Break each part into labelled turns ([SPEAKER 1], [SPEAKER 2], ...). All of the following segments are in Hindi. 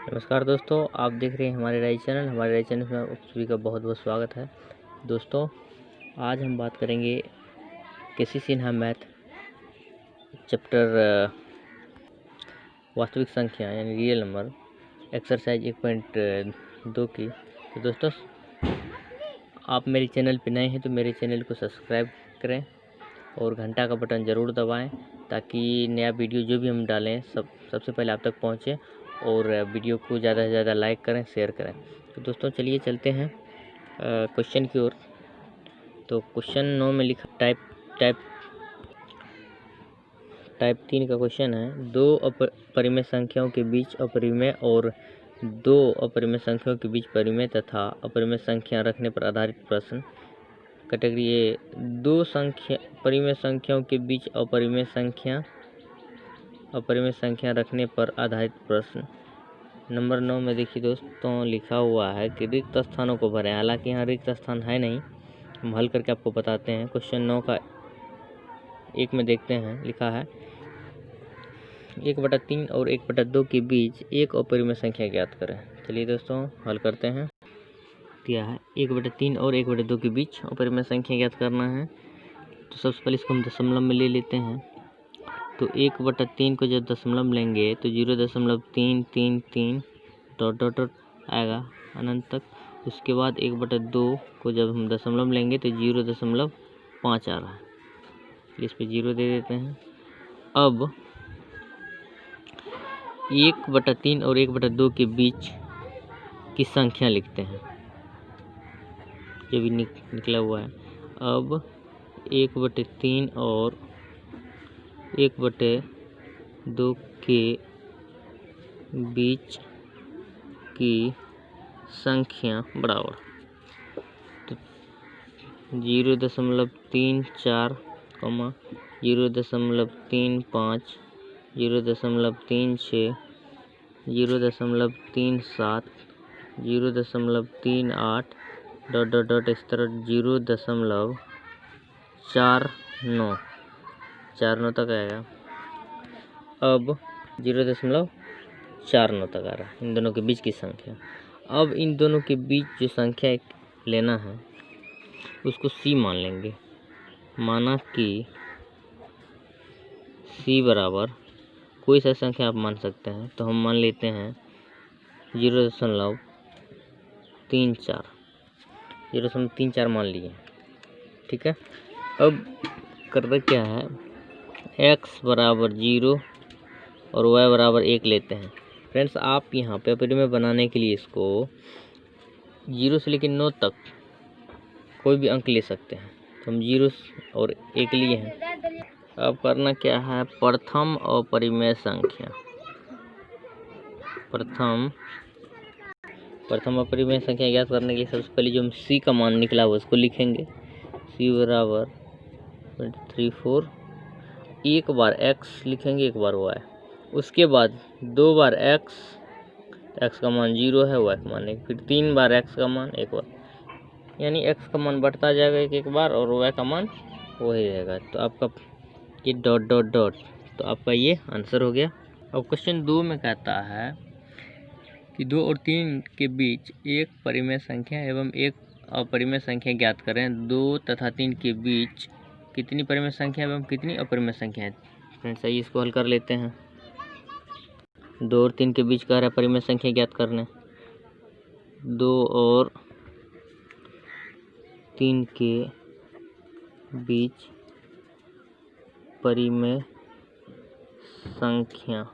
[SPEAKER 1] नमस्कार दोस्तों, आप देख रहे हैं हमारे राइज चैनल में आप सभी का बहुत बहुत स्वागत है। दोस्तों, आज हम बात करेंगे केसी सिन्हा मैथ चैप्टर वास्तविक संख्या यानी रियल नंबर एक्सरसाइज 1.2 की। तो दोस्तों, आप मेरे चैनल पर नए हैं तो मेरे चैनल को सब्सक्राइब करें और घंटा का बटन ज़रूर दबाएं ताकि नया वीडियो जो भी हम डालें सबसे पहले आप तक पहुंचे, और वीडियो को ज़्यादा से ज़्यादा लाइक करें, शेयर करें। तो दोस्तों चलिए चलते हैं क्वेश्चन की ओर। तो क्वेश्चन 9 में लिखा टाइप 3 का क्वेश्चन है। दो अपरिमेय संख्याओं के बीच अपरिमेय और दो अपरिमेय संख्याओं के बीच परिमेय तथा अपरिमेय संख्या रखने पर आधारित प्रश्न। कैटेगरी ए, दो परिमेय संख्याओं के बीच अपरिमेय संख्या रखने पर आधारित प्रश्न। नंबर 9 में देखिए दोस्तों, लिखा हुआ है कि रिक्त स्थानों को भरें। हालांकि यहाँ रिक्त स्थान है नहीं, हम हल करके आपको बताते हैं। क्वेश्चन 9 का 1 में देखते हैं, लिखा है 1/3 और 1/2 के बीच एक अपरिमेय संख्या ज्ञात करें। चलिए दोस्तों हल करते हैं। दिया है 1/3 और 1/2 के बीच अपरिमेय संख्या ज्ञात करना है। तो सबसे पहले इसको हम दशमलव में ले लेते हैं। तो 1/3 को जब दशमलव लेंगे तो 0.333 डॉट डॉट डॉट आएगा अनंत तक। उसके बाद 1/2 को जब हम दशमलव लेंगे तो 0.5 आ रहा है, इस पे 0 दे देते हैं। अब 1/3 और 1/2 के बीच की संख्या लिखते हैं, जो भी निकला हुआ है। अब 1/3 और 1/2 के बीच की संख्या बराबर, तो 0.34, 0.35, 0.36, 0.37, 0.38 डॉट डॉट डॉट इस तरह 0.49 तक आएगा। अब 0.49 तक आ रहा है इन दोनों के बीच की संख्या। अब इन दोनों के बीच जो संख्या लेना है उसको C मान लेंगे। माना कि C बराबर कोई सा संख्या आप मान सकते हैं, तो हम मान लेते हैं 0.34 मान लिए, ठीक है। अब करना क्या है, x बराबर 0 और y बराबर 1 लेते हैं। फ्रेंड्स, आप यहाँ पे अपरिमेय बनाने के लिए इसको 0 से लेकर 9 तक कोई भी अंक ले सकते हैं। तो हम 0 और 1 लिए हैं। अब करना क्या है, प्रथम अपरिमेय संख्या, प्रथम अपरिमेय संख्या ज्ञात करने के लिए सबसे पहले जो हम C का मान निकला हुआ उसको लिखेंगे। C बराबर 34, एक बार x लिखेंगे, एक बार y। उसके बाद 2 बार x का मान 0 है, y का मान 1, फिर 3 बार x का मान 1 बार, यानी x का मान बढ़ता जाएगा एक बार और y का मान वही रहेगा। तो आपका ये डॉट डॉट डॉट, तो आपका ये आंसर हो गया। अब क्वेश्चन 2 में कहता है कि 2 और 3 के बीच एक परिमेय संख्या एवं एक अपरिमेय संख्या ज्ञात करें। 2 तथा 3 के बीच कितनी परिमेय संख्या एवं कितनी अपरिमेय संख्या है। फ्रेंड्स, आइए इसको हल कर लेते हैं। 2 और 3 के बीच कह रहा है परिमेय संख्या ज्ञात करने। 2 और 3 के बीच परिमेय संख्या,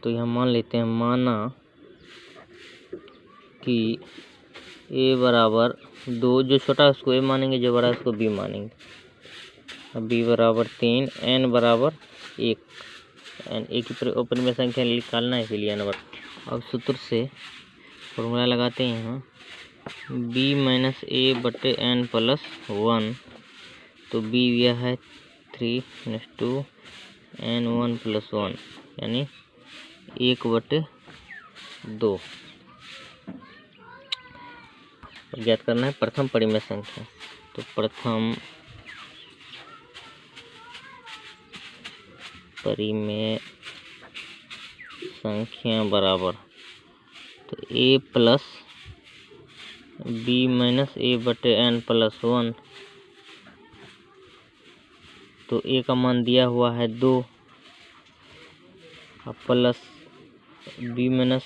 [SPEAKER 1] तो यहाँ मान लेते हैं, माना कि a बराबर 2, जो छोटा है उसको a मानेंगे, जो बड़ा है उसको b मानेंगे। अब b बराबर 3, n बराबर 1, n एक ही अपरिमेय संख्या निकालना है, इसीलिए n बराबर। अब सूत्र से फॉर्मूला लगाते हैं यहाँ, b माइनस a बटे n प्लस 1, तो b यह है 3:2 n1 प्लस 1, यानी 1/2 ज्ञात करना है प्रथम परिमेय संख्या। तो प्रथम परिमेय संख्या बराबर, तो a प्लस बी माइनस ए बटे n प्लस 1, तो a का मान दिया हुआ है 2 प्लस बी माइनस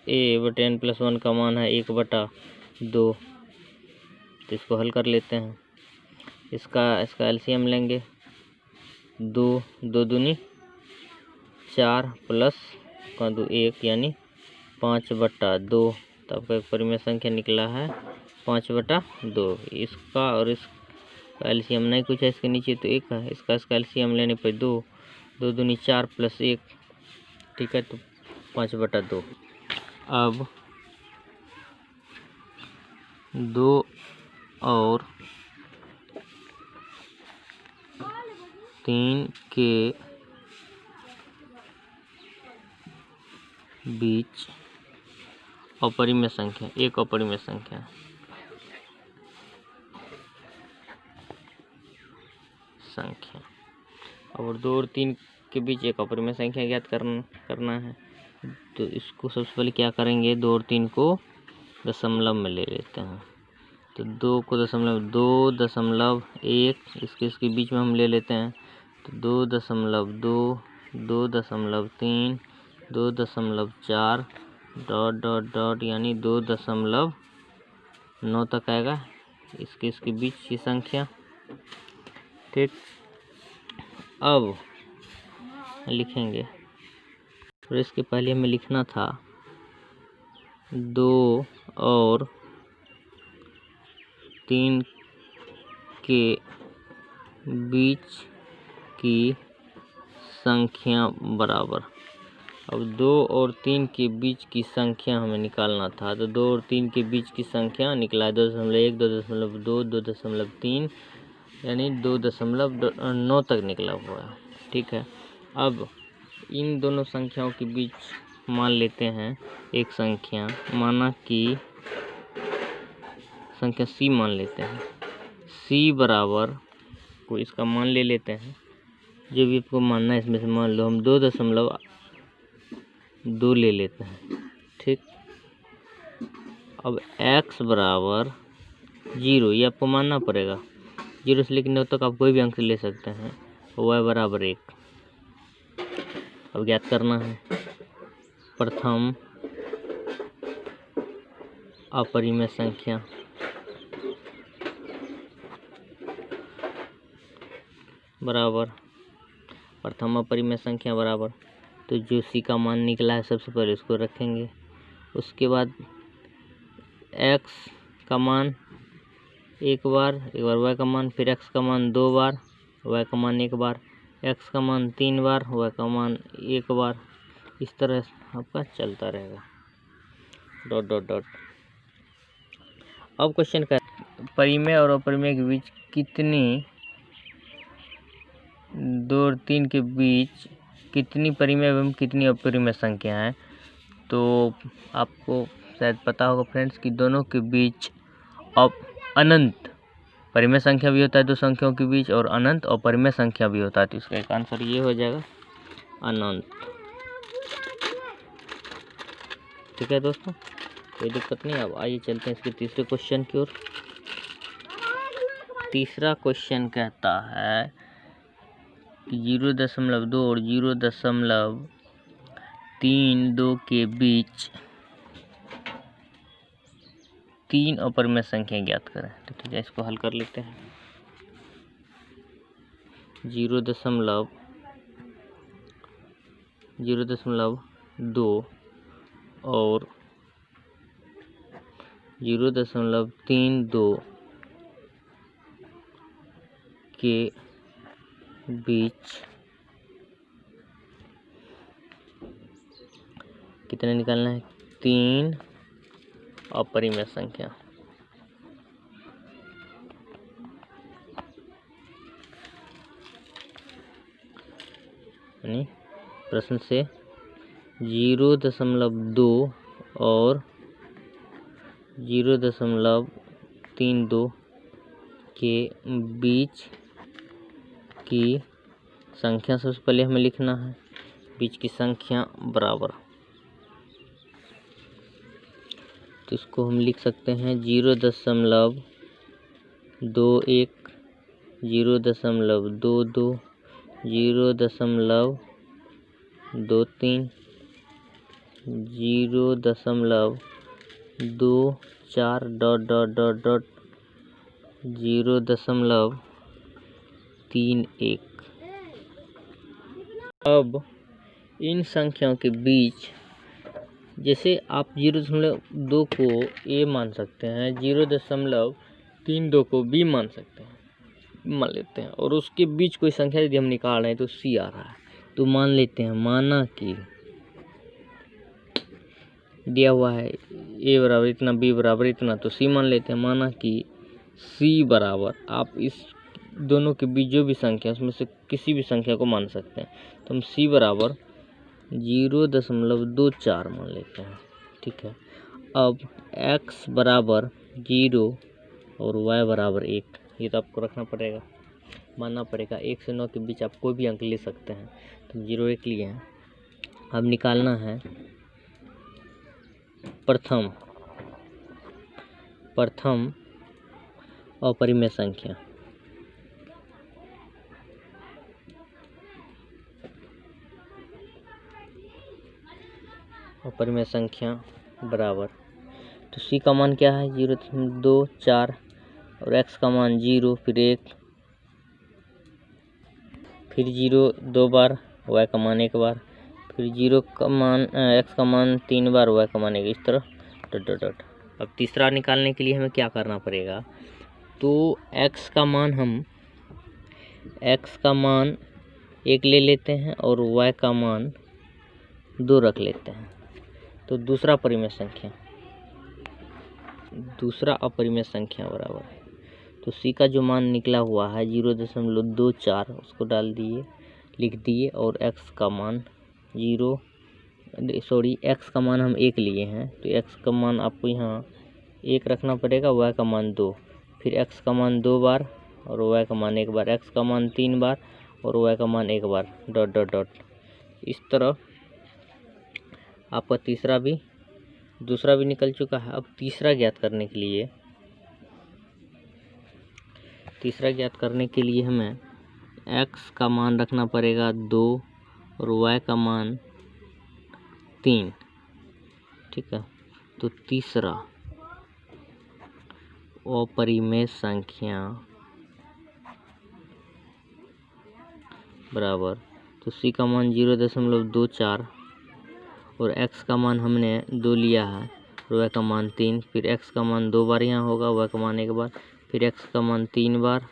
[SPEAKER 1] ए बटे n प्लस 1 का मान है 1/2, तो इसको हल कर लेते हैं। इसका एलसीएम लेंगे, 2 दूनी 4 प्लस 1 यानी 5/2, तो आपका एक परिमेय संख्या निकला है 5/2। इसका और इसका एलसीएम नहीं कुछ है, इसके नीचे तो 1 है, इसका एलसीएम लेने पर 2 दूनी 4 प्लस 1, ठीक है, तो 5/2। अब 2 और 3 के बीच अपरिमेय संख्या, एक अपरिमेय संख्या और 2 और 3 के बीच एक अपरिमेय संख्या ज्ञात करना है। तो इसको सबसे पहले क्या करेंगे, 2 और 3 को दशमलव में ले लेते हैं, तो 2 को 2.1 इसके बीच में हम ले लेते हैं, तो 2.2, 2.3, 2.4 डॉट यानी 2.9 तक आएगा इसके बीच की संख्या, ठीक। अब लिखेंगे, और इसके पहले हमें लिखना था 2 और 3 के बीच की संख्या बराबर। अब 2 और 3 के बीच की संख्या हमें निकालना था, तो 2 और 3 के बीच की संख्या निकला है 2.1, 2.2, 2.3 यानी 2.9 तक निकला हुआ है, ठीक है। अब इन दोनों संख्याओं के बीच मान लेते हैं एक संख्या, माना कि संख्या c मान लेते हैं, c बराबर को इसका मान ले लेते हैं, जो भी आपको मानना है इसमें से मान लो, हम 2.2 ले लेते हैं, ठीक। अब x बराबर 0, ये आपको मानना पड़ेगा, 0 से लेकर 9 तक आप कोई भी अंक ले सकते हैं, y बराबर 1। अब ज्ञात करना है प्रथम अपरिमेय संख्या बराबर, प्रथम अपरिमेय संख्या बराबर, तो जो c का मान निकला है सबसे पहले उसको रखेंगे, उसके बाद x का मान एक बार y का मान, फिर x का मान 2 बार, y का मान 1 बार, x का मान 3 बार, y का मान 1 बार, इस तरह आपका चलता रहेगा डॉट डॉट डॉट। अब क्वेश्चन का परिमेय और अपरिमेय के बीच कितनी, 2 और 3 के बीच कितनी परिमेय एवं कितनी अपरिमेय संख्या है। तो आपको शायद पता होगा फ्रेंड्स कि दोनों के बीच अनंत परिमेय संख्या भी होता है, दो संख्याओं के बीच, और अनंत अपरिमेय संख्या भी होता है, तो इसका एक आंसर ये हो जाएगा अनंत, ठीक है दोस्तों, कोई दिक्कत नहीं। अब आइए चलते हैं इसके तीसरे क्वेश्चन की ओर। तीसरा क्वेश्चन कहता है कि 0.2 और 0.32 के बीच 3 अपरिमेय संख्या ज्ञात करें। तो ठीक है, इसको हल कर लेते हैं। 0.2 और 0.32 के बीच कितने निकालना है, 3 अपरिमेय संख्या। यानी प्रश्न से 0.2 और 0.32 के बीच की संख्या सबसे पहले हमें लिखना है, बीच की संख्या बराबर, तो इसको हम लिख सकते हैं 0.21, 0.22, 0.23, 0.24 0.31। अब इन संख्याओं के बीच, जैसे आप 0.2 को ए मान सकते हैं, 0.32 को बी मान सकते हैं, मान लेते हैं, और उसके बीच कोई संख्या यदि हम निकाल रहे हैं तो सी आ रहा है, तो मान लेते हैं, माना कि दिया हुआ है ए बराबर इतना, बी बराबर इतना, तो सी मान लेते हैं। माना कि सी बराबर, आप इस दोनों के बीच जो भी संख्या उसमें से किसी भी संख्या को मान सकते हैं, तो हम सी बराबर 0.24 मान लेते हैं। ठीक है, अब x बराबर 0 और y बराबर 1, ये तो आपको रखना पड़ेगा, मानना पड़ेगा। 1 से 9 के बीच आप कोई भी अंक ले सकते हैं, तो 0 1 लिए हैं। अब निकालना है प्रथम अपरिमेय संख्या। अपरिमेय संख्या बराबर, तो सी का मान क्या है 0.24 और x का मान 0, फिर 1, फिर 0 2 बार, y का मान 1 बार, फिर 0 का मान x का मान 3 बार, y का मान 1, इस तरह डॉट डॉट डॉट। अब तीसरा निकालने के लिए हमें क्या करना पड़ेगा, तो x का मान 1 ले लेते हैं और y का मान 2 रख लेते हैं। तो दूसरा अपरिमेय संख्या बराबर, तो सी का जो मान निकला हुआ है 0.24, उसको डाल दिए, लिख दिए, और x का मान x का मान हम 1 लिए हैं, तो x का मान आपको यहाँ 1 रखना पड़ेगा, y का मान 2, फिर x का मान 2 बार और y का मान 1 बार, x का मान 3 बार और y का मान 1 बार, डॉट डॉट डॉट। इस तरह आपका दूसरा भी निकल चुका है। अब तीसरा ज्ञात करने के लिए हमें x का मान रखना पड़ेगा 2 और y का मान 3। ठीक है, तो तीसरा अपरिमेय संख्या बराबर, तो सी का मान 0.24 और x का मान हमने 2 लिया है और y का मान 3, फिर x का मान 2 बार यहाँ होगा, y का मान 1 बार, फिर x का मान 3 बार,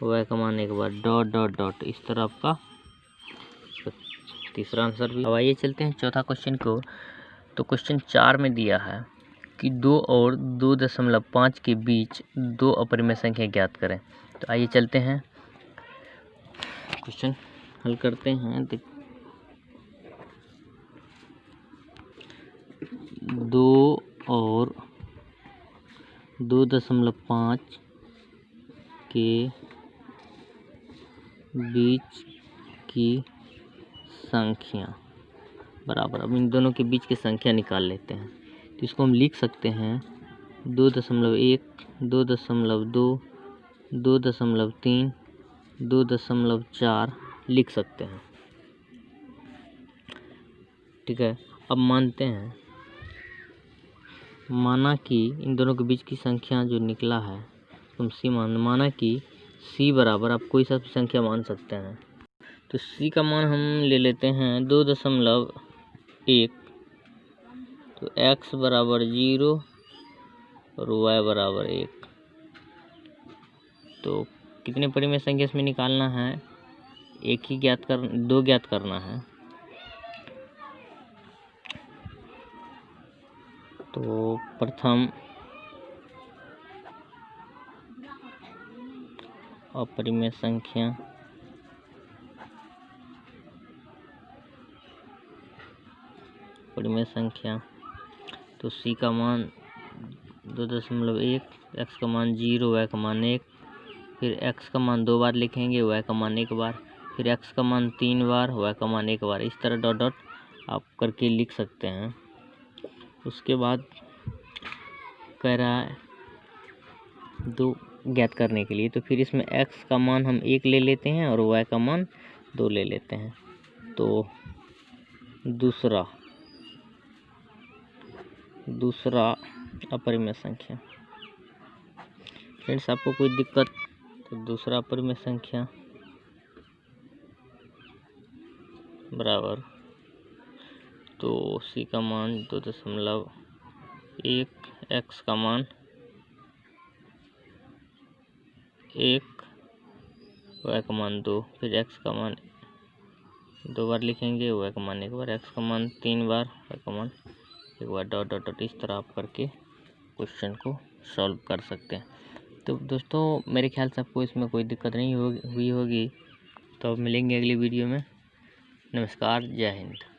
[SPEAKER 1] y का मान 1 बार, डॉट डॉट डॉट। इस तरह आपका तीसरा आंसर भी। अब आइए चलते हैं चौथा क्वेश्चन को। तो क्वेश्चन 4 में दिया है कि 2 और 2.5 के बीच 2 अपरिमेय संख्या ज्ञात करें। तो आइए चलते हैं क्वेश्चन हल करते हैं। 2 और 2.5 के बीच की संख्या बराबर, अब इन दोनों के बीच की संख्या निकाल लेते हैं। तो इसको हम लिख सकते हैं 2.1, 2.2, 2.3, 2.4 लिख सकते हैं। ठीक है, अब मानते हैं, माना कि इन दोनों के बीच की संख्या जो निकला है, तुम सी माना कि सी बराबर, आप कोई सा संख्या मान सकते हैं। तो सी का मान हम ले लेते हैं 2.1, तो x बराबर 0 और y बराबर 1। तो कितने परिमेय संख्या इसमें निकालना है, 2 ज्ञात करना है। तो प्रथम अपरिमेय संख्या, तो सी का मान 2.1, x का मान 0, y का मान 1, फिर x का मान 2 बार लिखेंगे, y का मान 1 बार, फिर x का मान 3 बार, y का मान 1 बार। इस तरह डॉट डॉट आप करके लिख सकते हैं। उसके बाद कह रहा है 2 ज्ञात करने के लिए, तो फिर इसमें x का मान हम 1 ले लेते हैं और y का मान 2 ले लेते हैं। तो दूसरा अपरिमेय संख्या। फ्रेंड्स, आपको कोई दिक्कत तो दूसरा अपरिमेय संख्या बराबर, तो c का मान 2.1, x का मान 1, y का मान 2, फिर x का मान 2 बार लिखेंगे, y का मान 1 बार, x का मान 3 बार, y का मान 1 बार, डॉट डॉट डॉट। इस तरह आप करके क्वेश्चन को सॉल्व कर सकते हैं। तो दोस्तों, मेरे ख्याल से आपको इसमें कोई दिक्कत नहीं हुई होगी। तो अब मिलेंगे अगली वीडियो में। नमस्कार, जय हिंद।